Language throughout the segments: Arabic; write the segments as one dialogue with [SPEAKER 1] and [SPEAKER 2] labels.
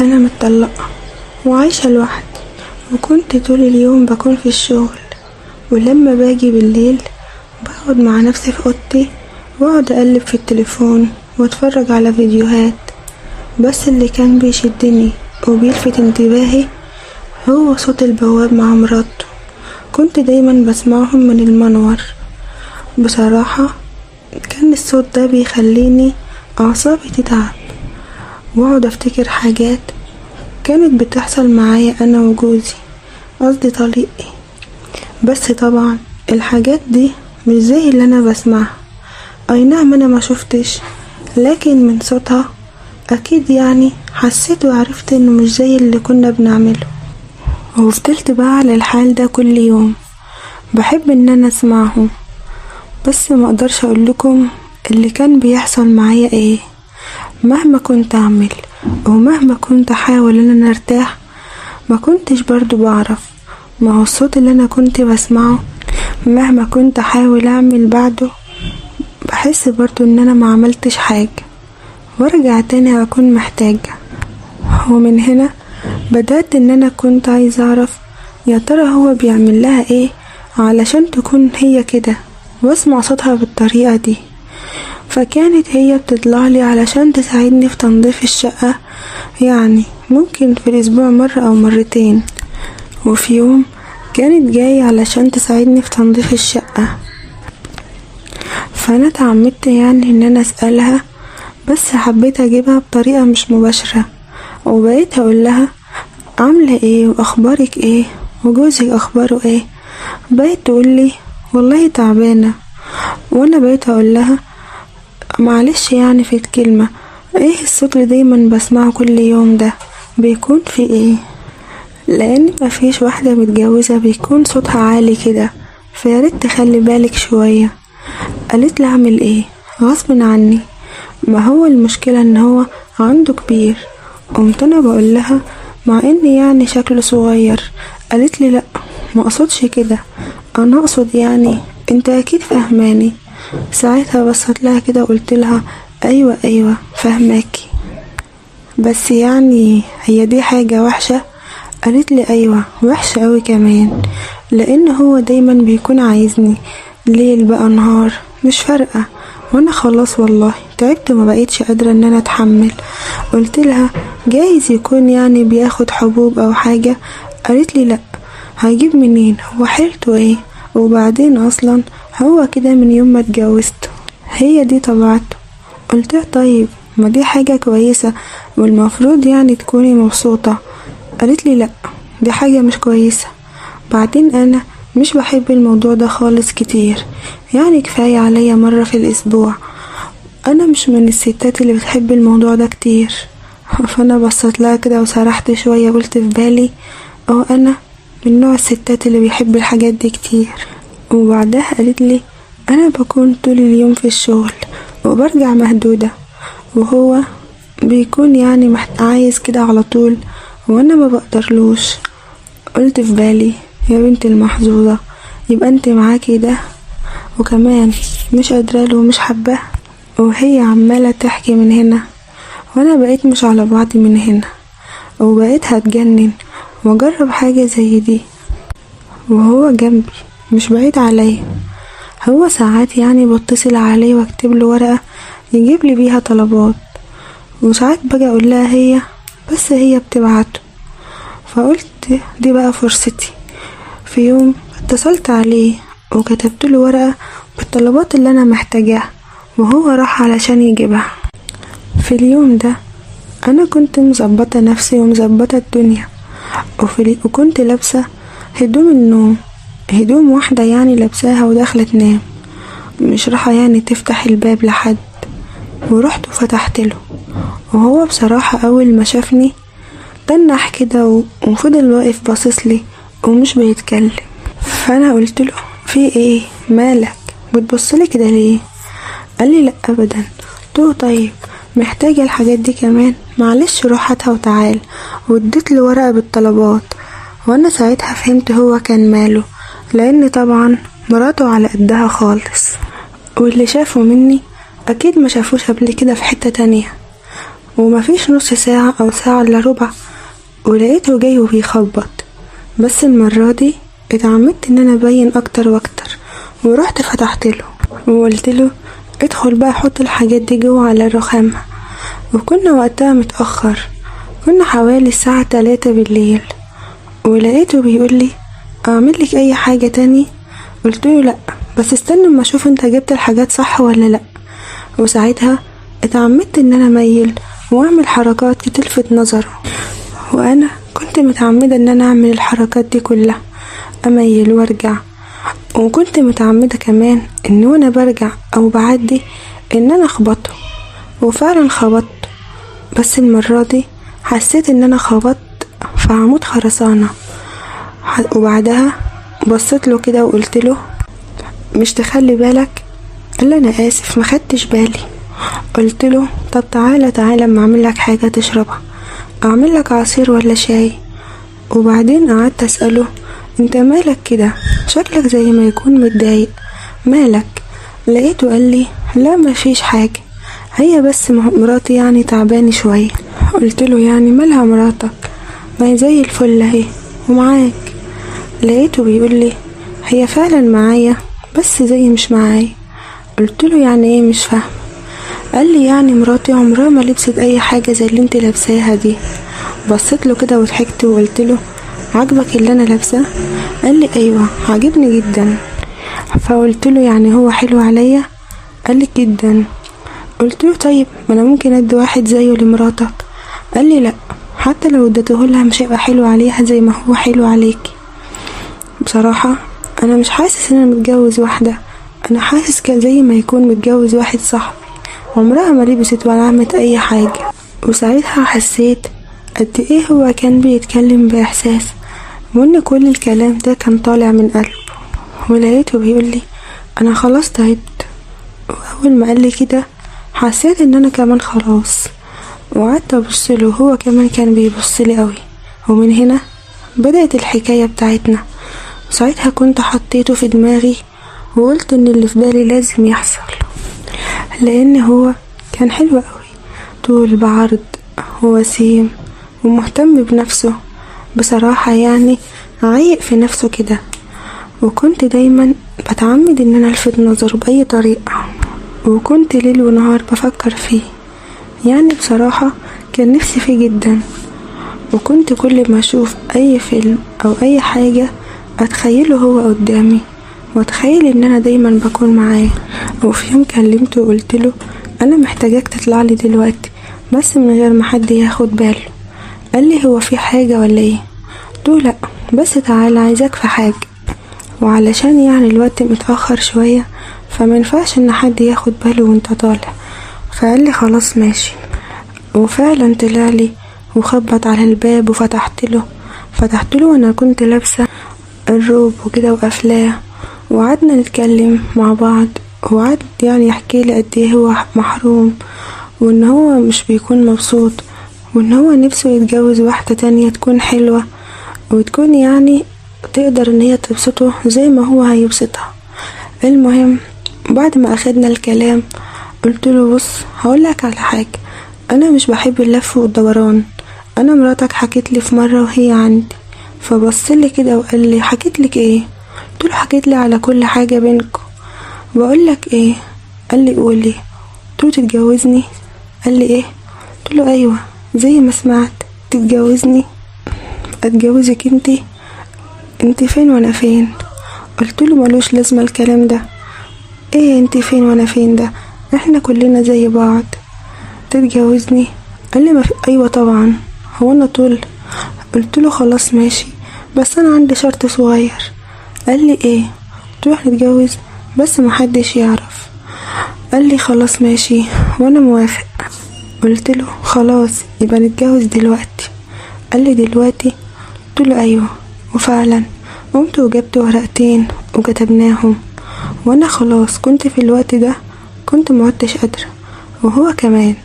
[SPEAKER 1] أنا متطلقة وعايشة لوحدي، وكنت طول اليوم بكون في الشغل، ولما باجي بالليل بقعد مع نفسي في اوضتي واقعد اقلب في التليفون واتفرج على فيديوهات. بس اللي كان بيشدني وبيلفت انتباهي هو صوت البواب مع مراته. كنت دايما بسمعهم من المنور. بصراحة كان الصوت ده بيخليني اعصابي تتعب واقعد افتكر حاجات كانت بتحصل معايا انا وجوزي، قصدي طليقي. بس طبعا الحاجات دي مش زي اللي انا بسمعها. اي نعم انا ما شفتش، لكن من صوتها اكيد يعني حسيت وعرفت انه مش زي اللي كنا بنعمله. وفضلت بقى على الحال ده كل يوم بحب ان انا اسمعهم، بس ما اقدرش اقول لكم اللي كان بيحصل معايا ايه. مهما كنت اعمل ومهما كنت احاول ان انا ارتاح ما كنتش برضو بعرف. ما هو الصوت اللي انا كنت بسمعه مهما كنت احاول اعمل بعده بحس برضو ان انا ما عملتش حاجة، وارجع تاني اكون محتاجة. ومن هنا بدأت ان انا كنت عايزة اعرف يا ترى هو بيعمل لها ايه علشان تكون هي كده واسمع صوتها بالطريقة دي. فكانت هي بتطلعلي علشان تساعدني في تنظيف الشقة، يعني ممكن في الاسبوع مرة او مرتين. وفي يوم كانت جاية علشان تساعدني في تنظيف الشقة، فانا اتعمدت يعني ان انا اسألها، بس حبيت اجيبها بطريقة مش مباشرة، وبقيت اقول لها عاملة ايه واخبارك ايه وجوزك اخباره ايه. بقيت تقولي والله تعبانة، وانا بقيت اقول لها معلش يعني في الكلمة، ايه الصوت اللي دايما بسمعه كل يوم ده بيكون في ايه؟ لان مفيش واحدة متجوزة بيكون صوتها عالي كده، فياريت تخلي بالك شوية. قالت لي اعمل ايه غصب عني، ما هو المشكلة ان هو عنده كبير. قمت انا بقول لها مع ان يعني شكله صغير. قالت لي لا ما اقصدش كده، انا اقصد يعني انت اكيد فاهماني. ساعتها بصت لها كده وقلت لها ايوه ايوه فاهماكي، بس يعني هي دي حاجة وحشة؟ قالت لي ايوه وحشة قوي كمان، لان هو دايما بيكون عايزني ليل بقى نهار مش فارقة، وانا خلاص والله تعبت وما بقيتش قادرة ان انا اتحمل. قلت لها جايز يكون يعني بياخد حبوب او حاجة. قالت لي لا، هيجيب منين، هو حيلته ايه، وبعدين اصلا هو كده من يوم ما اتجوزته، هي دي طبيعته. قلت لها طيب ما دي حاجة كويسة والمفروض يعني تكوني مبسوطة. قالت لي لا دي حاجة مش كويسة، بعدين انا مش بحب الموضوع ده خالص كتير، يعني كفاية عليا مرة في الاسبوع، انا مش من الستات اللي بتحب الموضوع ده كتير. فانا بصيت لها كده وسرحت شوية، قلت في بالي اه انا من نوع الستات اللي بيحب الحاجات دي كتير. وبعدها قالت لي انا بكون طول اليوم في الشغل وبرجع مهدودة، وهو بيكون يعني عايز كده على طول وانا ما بقدرلوش. قلت في بالي يا بنت المحظوظة، يبقى انت معاكي ده وكمان مش قادرة ومش حباه. وهي عمالة تحكي من هنا وانا بقيت مش على بعضي من هنا، وبقيت هتجنن واجرب حاجة زي دي. وهو جنبي مش بعيد عليا، هو ساعات يعني بتصل عليه واكتب له ورقة يجيب لي بيها طلبات، وساعات باجي اقول لها هي، بس هي بتبعته. فقلت دي بقى فرصتي. في يوم اتصلت عليه وكتبت له ورقة بالطلبات اللي انا محتاجاها، وهو راح علشان يجيبها. في اليوم ده انا كنت مظبطة نفسي ومظبطة الدنيا، وكنت لابسة هدوم النوم، هدوم واحدة يعني لابساها وداخلة تنام، مش راحة يعني تفتح الباب لحد. ورحت وفتحت له، وهو بصراحة اول ما شافني تنح كده وفضل واقف باصصلي ومش بيتكلم. فانا قلت له في ايه مالك بتبصلي كده ليه؟ قال لي لا ابدا. قلت له طيب محتاجة الحاجات دي كمان، معلش روح هاتها وتعال. واديت له ورقة بالطلبات، وانا ساعتها فهمت هو كان ماله، لان طبعا مراته على قدها خالص، واللي شافه مني اكيد ما شافوش قبل كده في حتة تانية. ومفيش نص ساعة او ساعة الا ربع ولقيته جاي وبيخبط. بس المرة دي اتعمدت ان انا ابين اكتر واكتر، ورحت فتحت له وقلت له ادخل بقى حط الحاجات دي جوه على الرخامة. وكنا وقتها متأخر، كنا حوالي الساعة 3 بالليل. ولقيته بيقول لي اعمل لك اي حاجة تاني؟ قلت له لا، بس استنى اما اشوف انت جبت الحاجات صح ولا لا. وساعتها اتعمدت ان انا اميل واعمل حركات تلفت نظره، وانا كنت متعمدة ان انا اعمل الحركات دي كلها، اميل وارجع. وكنت متعمدة كمان ان وانا برجع او بعدي ان انا اخبطه، وفعلا خبطت. بس المرة دي حسيت ان انا خبطت في عمود خرسانة. وبعدها بصيت له كده وقلت له مش تخلي بالك؟ قال لي انا اسف ما خدتش بالي. قلت له طب تعالى اما اعمل لك حاجة تشربها، اعمل لك عصير ولا شاي؟ وبعدين قعدت اسأله انت مالك كده؟ شكلك زي ما يكون متضايق، مالك؟ لقيته قال لي لا مفيش حاجة، هي بس مراتي يعني تعباني شوية. قلت له يعني مالها مراتك؟ ما هي زي الفل اهي ومعاك. لقيته بيقول لي هي فعلا معايا بس زي مش معايا. قلت له يعني ايه مش فاهم؟ قال لي يعني مراتي عمرها ما لبست اي حاجة زي اللي انت لابساها دي. بصيت له كده وضحكت وقلت له عجبك اللي انا لابساه؟ قال لي ايوه عجبني جدا. فقلت له يعني هو حلو عليا؟ قال لي جدا. قلت له طيب ما انا ممكن ادي واحد زيه لمراتك. قال لي لا، حتى لو اديتهولها مش هيبقى حلو عليها زي ما هو حلو عليكي. بصراحة انا مش حاسس ان انا متجوز واحدة، انا حاسس كان زي ما يكون متجوز واحد صاحبي عمرها ما لبست ولا عملت اي حاجة. وساعتها حسيت قد ايه هو كان بيتكلم باحساس، وان كل الكلام ده كان طالع من قلبه. ولقيته بيقولي انا خلاص تعبت. واول ما قال لي كده حسيت ان انا كمان خلاص، وقعدت ابصله وهو كمان كان بيبصلي قوي. ومن هنا بدأت الحكاية بتاعتنا. وساعتها كنت حطيته في دماغي وقلت ان اللي في بالي لازم يحصل، لان هو كان حلو قوي، طول بعرض ووسيم ومهتم بنفسه بصراحة، يعني عايق في نفسه كده. وكنت دايما بتعمد ان انا الفت نظره باي طريقة، وكنت ليل ونهار بفكر فيه. يعني بصراحة كان نفسي فيه جدا. وكنت كل ما اشوف اي فيلم او اي حاجة اتخيله هو قدامي، واتخيل ان انا دايما بكون معاه. وفي يوم كلمته وقلت له انا محتاجاك تطلع لي دلوقتي بس من غير ما حد ياخد باله. قال لي هو في حاجة ولا ايه؟ قلت له لا بس تعالى عايزاك في حاجة، وعلشان يعني الوقت متأخر شوية فمنفعش ان حد ياخد باله وانت طالع. فقال لي خلاص ماشي. وفعلا طلع لي وخبط على الباب وفتحت له وانا كنت لابسة الروب وكده وقافلاه. وقعدنا نتكلم مع بعض، وقعد يعني يحكي لي قد ايه هو محروم، وان هو مش بيكون مبسوط، وان هو نفسه يتجوز واحدة تانية تكون حلوة وتكون يعني تقدر ان هي تبسطه زي ما هو هيبسطها. المهم بعد ما اخدنا الكلام قلت له بص هقولك على حاجة، انا مش بحب اللف والدوران. انا مراتك حكيت لي في مرة وهي عندي، فبصلي كده وقال لي حكيت لك ايه؟ قلت له حكيت لي على كل حاجة بينكم. بقول لك ايه؟ قال لي قولي. قلت له تتجوزني؟ قال لي ايه؟ قلت له ايوه زي ما سمعت، تتجوزني؟ اتجوزك انت فين وانا فين؟ قلت له ملوش لازمه الكلام ده. ايه انت فين وانا فين ده؟ احنا كلنا زي بعض. تتجوزني؟ قال لي ايوه طبعا، هو انا طول؟ قلت له خلاص ماشي بس انا عندي شرط صغير. قال لي ايه؟ قلت له هنتجوز بس محدش يعرف. قال لي خلاص ماشي وانا موافق. قلت له خلاص يبقى نتجوز دلوقتي. قال لي دلوقتي؟ قلت له ايوه. وفعلا قمت وجبت ورقتين وكتبناهم، وانا خلاص كنت في الوقت ده كنت معدتش قادرة. وهو كمان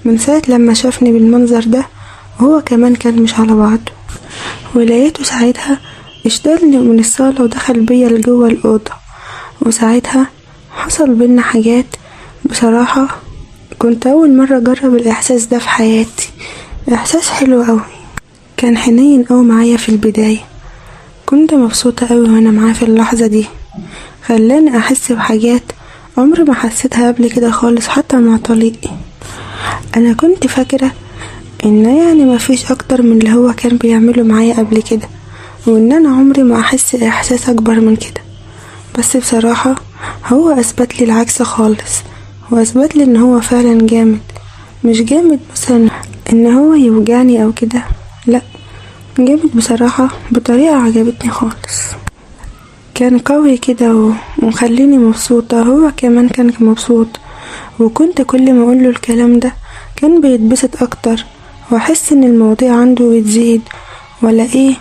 [SPEAKER 1] من ساعة لما شافني بالمنظر ده وهو كمان كان مش على بعضه. ولقيته ساعتها اشتغلني من الصالة ودخل بيا لجوه الأوضة. وساعتها حصل بينا حاجات بصراحة كنت اول مرة اجرب الاحساس ده في حياتي. احساس حلو قوي، كان حنين قوي معايا في البداية. كنت مبسوطة قوي وانا معاه في اللحظة دي، خلاني احس بحاجات عمري ما حسيتها قبل كده خالص حتى مع طليقي. انا كنت فاكرة ان يعني مفيش اكتر من اللي هو كان بيعمله معايا قبل كده، وان انا عمري ما احس احساس اكبر من كده. بس بصراحة هو اثبت لي العكس خالص، واثبت لي ان هو فعلا جامد. مش جامد مثلا ان هو يوجعني او كده، لا، جامد بصراحة بطريقة عجبتني خالص. كان قوي كده ومخليني مبسوطة، هو كمان كان مبسوط. وكنت كل ما اقوله الكلام ده كان بيتبسط اكتر، واحس ان المواضيع عنده بتزيد ولا ايه،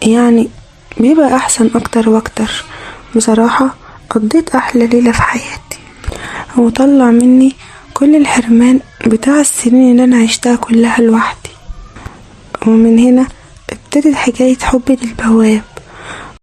[SPEAKER 1] يعني بيبقى احسن اكتر واكتر. بصراحة قضيت احلى ليلة في حياتي، هو طلع مني كل الحرمان بتاع السنين اللي انا عشتها كلها لوحدي. ومن هنا ابتدت حكاية حبي للبواب.